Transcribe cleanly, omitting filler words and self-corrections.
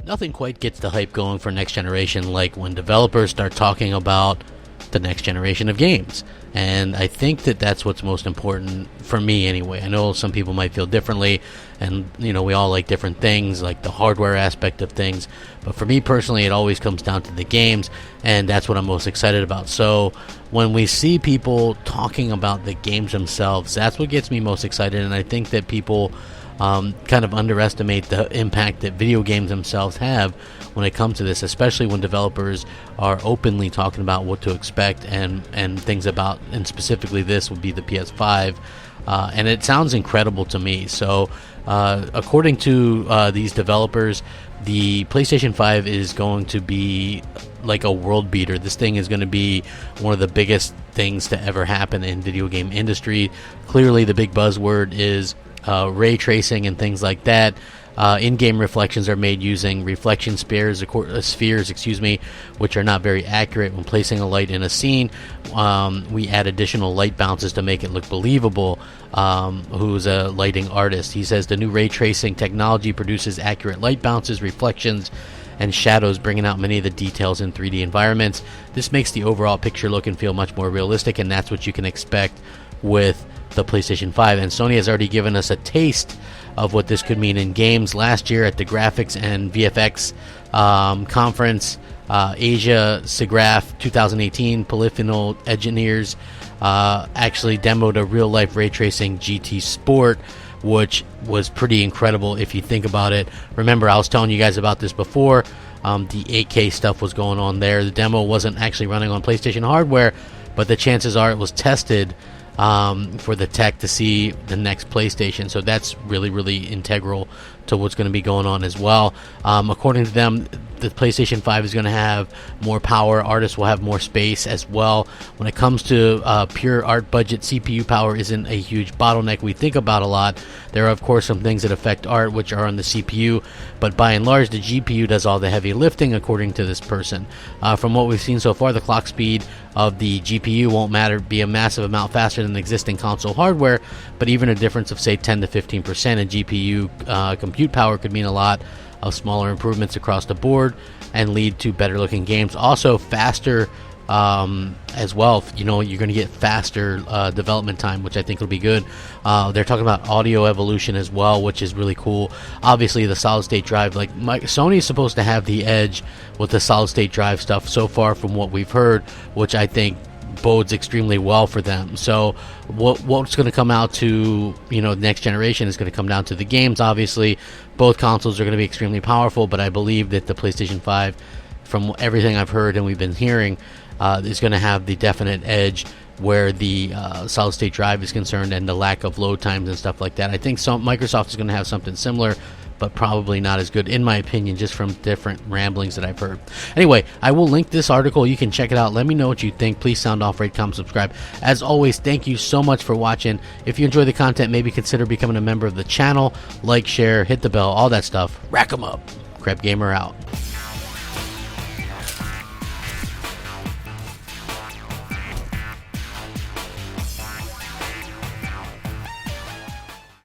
Nothing quite gets the hype going for next generation like when developers start talking about the next generation of games. And I think that that's what's most important for me anyway. I know some people might feel differently, and we all like different things, like the hardware aspect of things, but for me personally it always comes down to the games, and that's what I'm most excited about. So when we see people talking about the games themselves, that's what gets me most excited. And I think that people kind of underestimate the impact that video games themselves have when it comes to this, especially when developers are openly talking about what to expect and things about, and specifically this would be the PS5, and it sounds incredible to me. So according to these developers, the PlayStation 5 is going to be like a world beater. This thing is going to be one of the biggest things to ever happen in video game industry. Clearly the big buzzword is ray tracing and things like that. In-game reflections are made using reflection spheres, which are not very accurate. When placing a light in a scene, we add additional light bounces to make it look believable. Who's a lighting artist? He says the new ray tracing technology produces accurate light bounces, reflections, and shadows, bringing out many of the details in 3D environments. This makes the overall picture look and feel much more realistic, and that's what you can expect with the PlayStation 5. And Sony has already given us a taste of what this could mean in games. Last year at the Graphics and VFX conference, Asia SIGGRAPH 2018, Polyphony engineers actually demoed a real-life ray tracing GT Sport, which was pretty incredible if you think about it. Remember, I was telling you guys about this before. The 8K stuff was going on there. The demo wasn't actually running on PlayStation hardware, but the chances are it was tested for the tech to see the next PlayStation. So that's really, really integral to what's going to be going on as well. According to them, the PlayStation 5 is going to have more power. Artists will have more space as well. When it comes to pure art budget, CPU power isn't a huge bottleneck we think about a lot. There are, of course, some things that affect art which are on the CPU, but by and large, the GPU does all the heavy lifting, according to this person. From what we've seen so far, the clock speed of the GPU won't be a massive amount faster than existing console hardware, but even a difference of, say, 10 to 15% in GPU compute power could mean a lot of smaller improvements across the board and lead to better looking games. Also faster as well. You're going to get faster development time, which I think will be good. They're talking about audio evolution as well, which is really cool. Obviously the solid state drive, Sony is supposed to have the edge with the solid state drive stuff so far from what we've heard, which I think bodes extremely well for them. So what's going to come out to next generation is going to come down to the games. Obviously both consoles are going to be extremely powerful, but I believe that the PlayStation 5, from everything I've heard and we've been hearing, is going to have the definite edge where the solid state drive is concerned and the lack of load times and stuff like that. I think Microsoft is going to have something similar, but probably not as good, in my opinion, just from different ramblings that I've heard. Anyway, I will link this article. You can check it out. Let me know what you think. Please sound off, rate, comment, subscribe. As always, thank you so much for watching. If you enjoy the content, maybe consider becoming a member of the channel. Like, share, hit the bell, all that stuff. Rack 'em up. Crapgamer out.